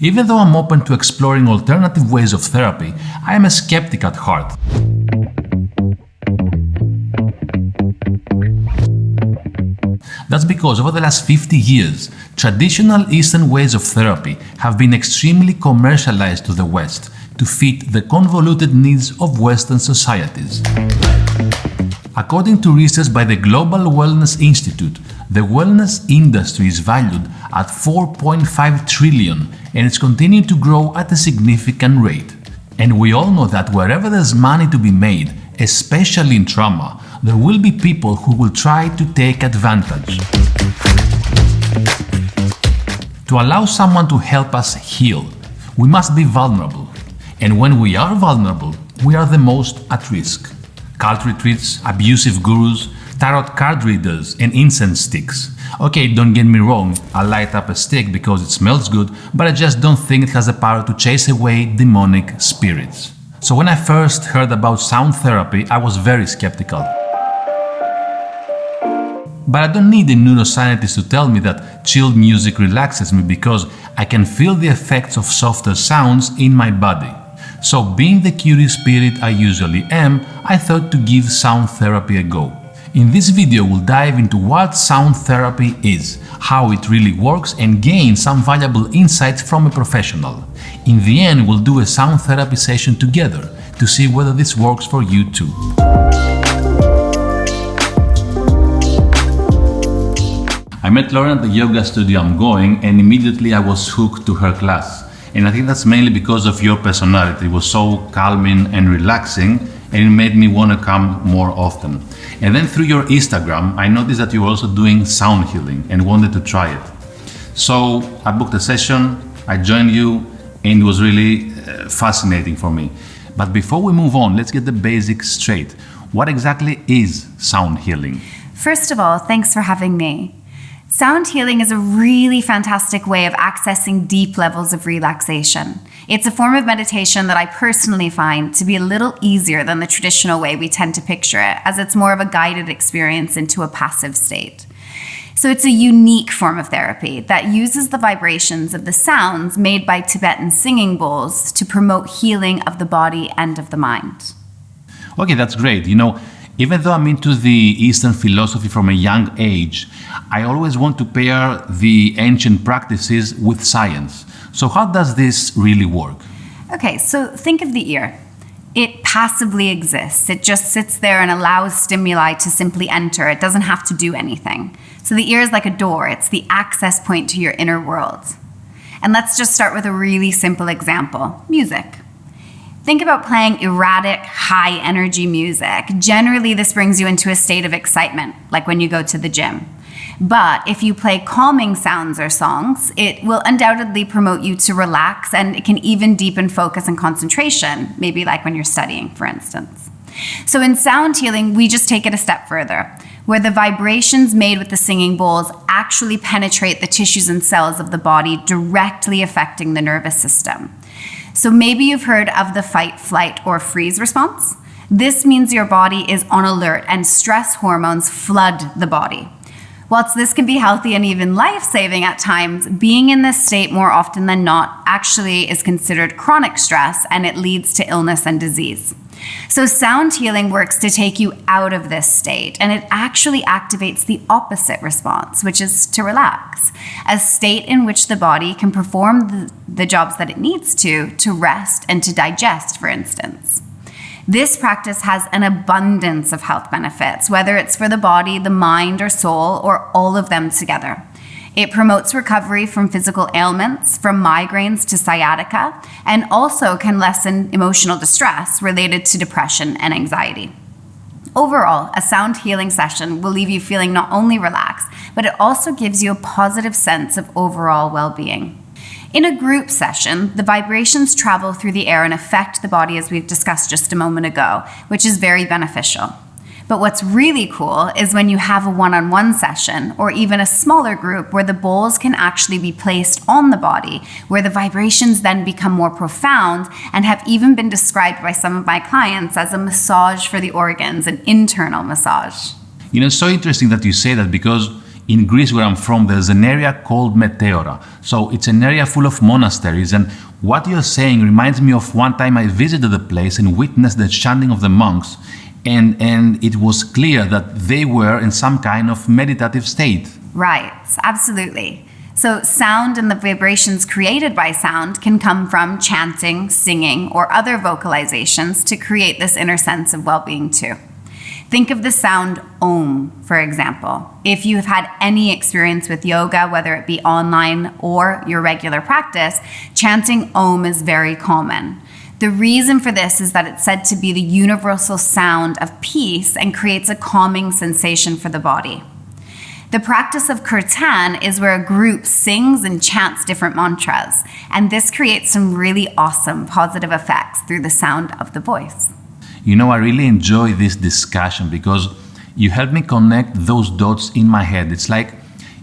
Even though I'm open to exploring alternative ways of therapy, I am a skeptic at heart. That's because over the last 50 years, traditional Eastern ways of therapy have been extremely commercialized to the West to fit the convoluted needs of Western societies. According to research by the Global Wellness Institute, the wellness industry is valued at $4.5 trillion and it's continuing to grow at a significant rate. And we all know that wherever there's money to be made, especially in trauma, there will be people who will try to take advantage. To allow someone to help us heal, we must be vulnerable. And when we are vulnerable, we are the most at risk. Cult retreats, abusive gurus, tarot card readers, and incense sticks. Okay, don't get me wrong, I light up a stick because it smells good, but I just don't think it has the power to chase away demonic spirits. So when I first heard about sound therapy, I was very skeptical. But I don't need a neuroscientist to tell me that chilled music relaxes me because I can feel the effects of softer sounds in my body. So being the curious spirit I usually am, I thought to give sound therapy a go. In this video we'll dive into what sound therapy is, how it really works and gain some valuable insights from a professional. In the end we'll do a sound therapy session together to see whether this works for you too. I met Lauren at the yoga studio I'm going and immediately I was hooked to her class. And I think that's mainly because of your personality. It was so calming and relaxing and it made me want to come more often. And then through your Instagram, I noticed that you were also doing sound healing and wanted to try it. So I booked a session, I joined you, and it was really fascinating for me. But before we move on, let's get the basics straight. What exactly is sound healing? First of all, thanks for having me. Sound healing is a really fantastic way of accessing deep levels of relaxation. It's a form of meditation that I personally find to be a little easier than the traditional way we tend to picture it, as it's more of a guided experience into a passive state. So it's a unique form of therapy that uses the vibrations of the sounds made by Tibetan singing bowls to promote healing of the body and of the mind. Okay, that's great. Even though I'm into the Eastern philosophy from a young age, I always want to pair the ancient practices with science. So how does this really work? Okay, so think of the ear. It passively exists. It just sits there and allows stimuli to simply enter. It doesn't have to do anything. So the ear is like a door. It's the access point to your inner world. And let's just start with a really simple example, music. Think about playing erratic, high-energy music. Generally, this brings you into a state of excitement, like when you go to the gym. But if you play calming sounds or songs, it will undoubtedly promote you to relax, and it can even deepen focus and concentration, maybe like when you're studying, for instance. So in sound healing, we just take it a step further, where the vibrations made with the singing bowls actually penetrate the tissues and cells of the body, directly affecting the nervous system. So maybe you've heard of the fight, flight, or freeze response. This means your body is on alert and stress hormones flood the body. Whilst this can be healthy and even life-saving at times, being in this state more often than not actually is considered chronic stress and it leads to illness and disease. So sound healing works to take you out of this state, and it actually activates the opposite response, which is to relax, a state in which the body can perform the jobs that it needs to rest and to digest, for instance. This practice has an abundance of health benefits, whether it's for the body, the mind, or soul, or all of them together. It promotes recovery from physical ailments, from migraines to sciatica, and also can lessen emotional distress related to depression and anxiety. Overall, a sound healing session will leave you feeling not only relaxed, but it also gives you a positive sense of overall well-being. In a group session, the vibrations travel through the air and affect the body, as we've discussed just a moment ago, which is very beneficial. But what's really cool is when you have a one-on-one session or even a smaller group where the bowls can actually be placed on the body, where the vibrations then become more profound and have even been described by some of my clients as a massage for the organs, an internal massage. It's so interesting that you say that, because in Greece, where I'm from, there's an area called Meteora. So it's an area full of monasteries. And what you're saying reminds me of one time I visited the place and witnessed the chanting of the monks. And it was clear that they were in some kind of meditative state. Right, absolutely. So sound and the vibrations created by sound can come from chanting, singing, or other vocalizations to create this inner sense of well-being too. Think of the sound Om, for example. If you have had any experience with yoga, whether it be online or your regular practice, chanting Om is very common. The reason for this is that it's said to be the universal sound of peace and creates a calming sensation for the body. The practice of Kirtan is where a group sings and chants different mantras, and this creates some really awesome positive effects through the sound of the voice. You know, I really enjoy this discussion because you help me connect those dots in my head. It's like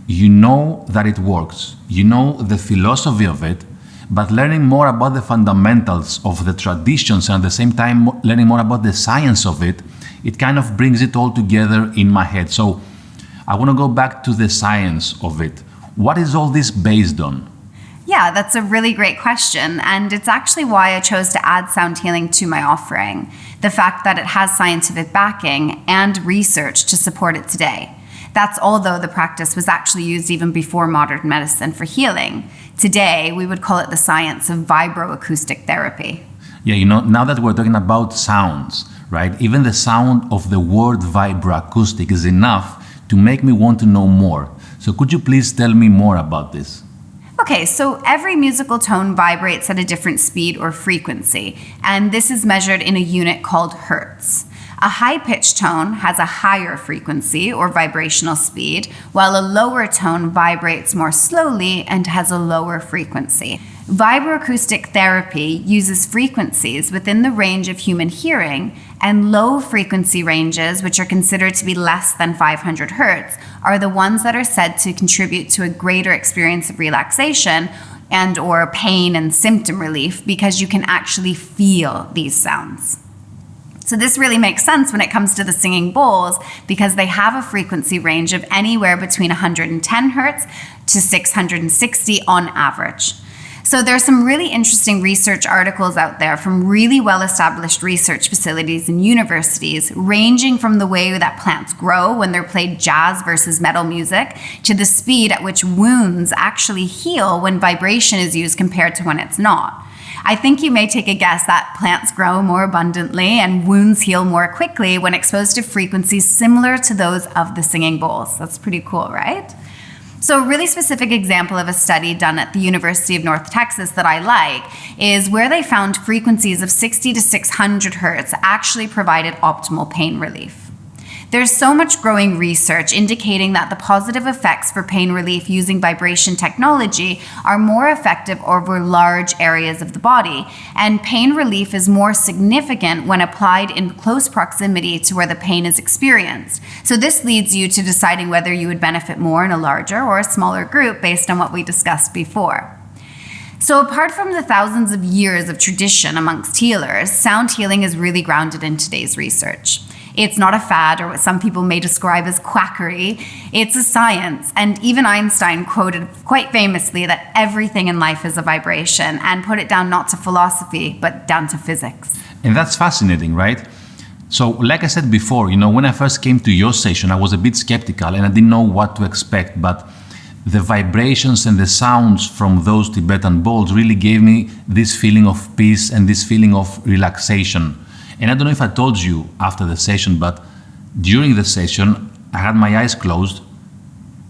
you know that it works, you know the philosophy of it, but learning more about the fundamentals of the traditions and at the same time learning more about the science of it, it kind of brings it all together in my head. So I want to go back to the science of it. What is all this based on? Yeah, that's a really great question, and it's actually why I chose to add sound healing to my offering. The fact that it has scientific backing and research to support it today. That's although the practice was actually used even before modern medicine for healing. Today, we would call it the science of vibroacoustic therapy. Yeah, you know, now that we're talking about sounds, right? Even the sound of the word vibroacoustic is enough to make me want to know more. So could you please tell me more about this? Okay, so every musical tone vibrates at a different speed or frequency, and this is measured in a unit called hertz. A high-pitched tone has a higher frequency or vibrational speed, while a lower tone vibrates more slowly and has a lower frequency. Vibroacoustic therapy uses frequencies within the range of human hearing, and low frequency ranges, which are considered to be less than 500 hertz, are the ones that are said to contribute to a greater experience of relaxation and or pain and symptom relief because you can actually feel these sounds. So this really makes sense when it comes to the singing bowls because they have a frequency range of anywhere between 110 hertz to 660 on average. So there's some really interesting research articles out there from really well-established research facilities and universities, ranging from the way that plants grow when they're played jazz versus metal music, to the speed at which wounds actually heal when vibration is used compared to when it's not. I think you may take a guess that plants grow more abundantly and wounds heal more quickly when exposed to frequencies similar to those of the singing bowls. That's pretty cool, right? So a really specific example of a study done at the University of North Texas that I like is where they found frequencies of 60 to 600 hertz actually provided optimal pain relief. There's so much growing research indicating that the positive effects for pain relief using vibration technology are more effective over large areas of the body, and pain relief is more significant when applied in close proximity to where the pain is experienced. So this leads you to deciding whether you would benefit more in a larger or a smaller group based on what we discussed before. So apart from the thousands of years of tradition amongst healers, sound healing is really grounded in today's research. It's not a fad or what some people may describe as quackery. It's a science. And even Einstein quoted quite famously that everything in life is a vibration and put it down not to philosophy, but down to physics. And that's fascinating, right? So like I said before, you know, when I first came to your session, I was a bit skeptical and I didn't know what to expect, but the vibrations and the sounds from those Tibetan bowls really gave me this feeling of peace and this feeling of relaxation. And I don't know if I told you after the session, but during the session, I had my eyes closed.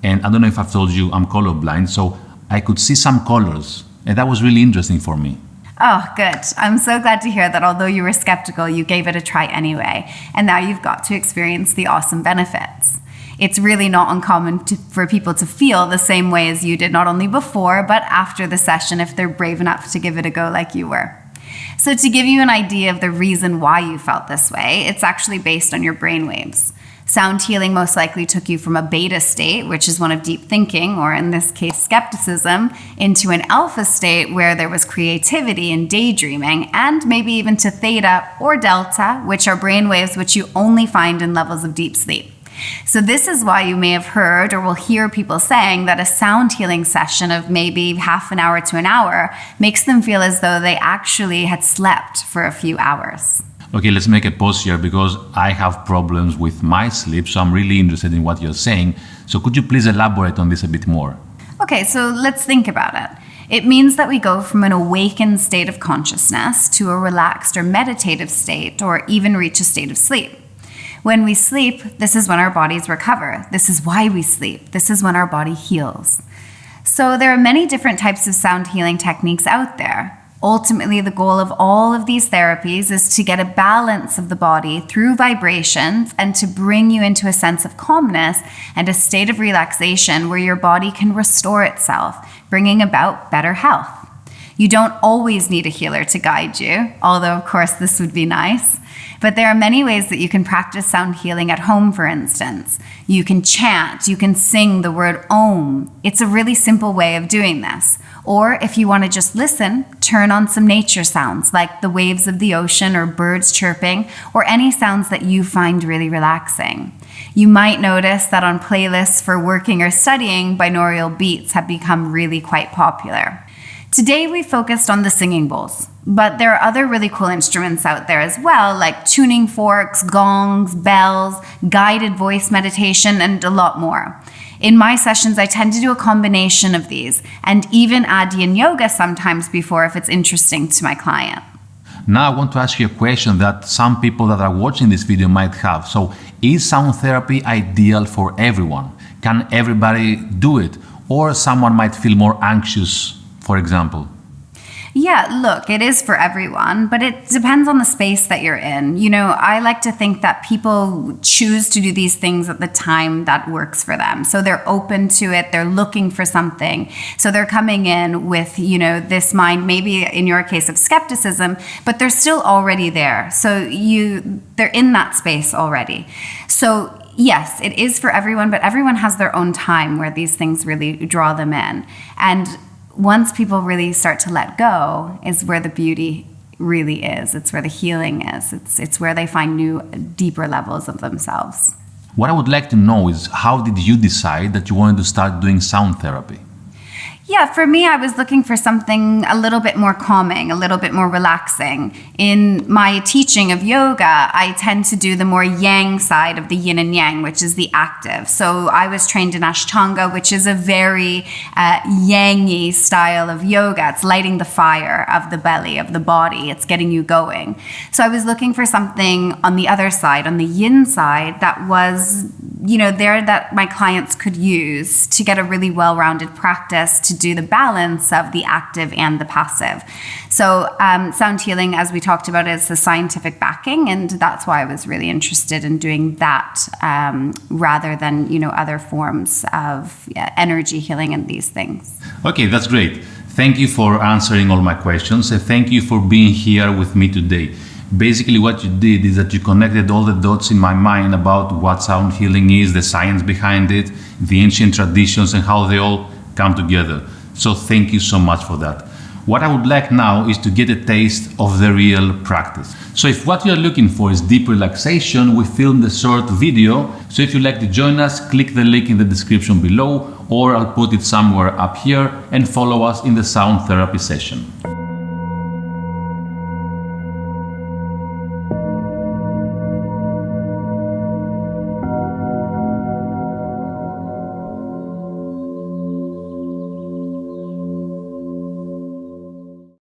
And I don't know if I've told you I'm colorblind, so I could see some colors. And that was really interesting for me. Oh, good. I'm so glad to hear that although you were skeptical, you gave it a try anyway. And now you've got to experience the awesome benefits. It's really not uncommon for people to feel the same way as you did, not only before, but after the session, if they're brave enough to give it a go like you were. So to give you an idea of the reason why you felt this way, it's actually based on your brain waves. Sound healing most likely took you from a beta state, which is one of deep thinking, or in this case, skepticism, into an alpha state where there was creativity and daydreaming, and maybe even to theta or delta, which are brain waves which you only find in levels of deep sleep. So this is why you may have heard or will hear people saying that a sound healing session of maybe half an hour to an hour makes them feel as though they actually had slept for a few hours. Okay, let's make a pause here because I have problems with my sleep, so I'm really interested in what you're saying. So could you please elaborate on this a bit more? Okay, so let's think about it. It means that we go from an awakened state of consciousness to a relaxed or meditative state, or even reach a state of sleep. When we sleep, this is when our bodies recover. This is why we sleep. This is when our body heals. So there are many different types of sound healing techniques out there. Ultimately, the goal of all of these therapies is to get a balance of the body through vibrations and to bring you into a sense of calmness and a state of relaxation where your body can restore itself, bringing about better health. You don't always need a healer to guide you, although of course this would be nice. But there are many ways that you can practice sound healing at home, for instance. You can chant, you can sing the word Om. It's a really simple way of doing this. Or if you want to just listen, turn on some nature sounds like the waves of the ocean or birds chirping or any sounds that you find really relaxing. You might notice that on playlists for working or studying, binaural beats have become really quite popular. Today we focused on the singing bowls, but there are other really cool instruments out there as well, like tuning forks, gongs, bells, guided voice meditation, and a lot more. In my sessions, I tend to do a combination of these and even add yin yoga sometimes before if it's interesting to my client. Now I want to ask you a question that some people that are watching this video might have. So is sound therapy ideal for everyone? Can everybody do it? Or someone might feel more anxious, for example? Yeah, look, it is for everyone, but it depends on the space that you're in. You know, I like to think that people choose to do these things at the time that works for them. So they're open to it, they're looking for something. So they're coming in with, you know, this mind, maybe in your case of skepticism, but they're still already there. So they're in that space already. So yes, it is for everyone, but everyone has their own time where these things really draw them in. And once people really start to let go is where the beauty really is. It's where the healing is. It's where they find new, deeper levels of themselves. What I would like to know is how did you decide that you wanted to start doing sound therapy? Yeah, for me, I was looking for something a little bit more calming, a little bit more relaxing. In my teaching of yoga, I tend to do the more yang side of the yin and yang, which is the active. So I was trained in Ashtanga, which is a very yang-y style of yoga. It's lighting the fire of the belly, of the body. It's getting you going. So I was looking for something on the other side, on the yin side, that was, you know, there that my clients could use to get a really well-rounded practice to do the balance of the active and the passive. So sound healing, as we talked about, is the scientific backing, and that's why I was really interested in doing that rather than, you know, other forms of energy healing and these things. Okay, that's great. Thank you for answering all my questions. Thank you for being here with me today. Basically what you did is that you connected all the dots in my mind about what sound healing is, the science behind it, the ancient traditions, and how they all come together. So thank you so much for that. What I would like now is to get a taste of the real practice. So if what you're looking for is deep relaxation, we filmed a short video. So if you'd like to join us, click the link in the description below, or I'll put it somewhere up here, and follow us in the sound therapy session.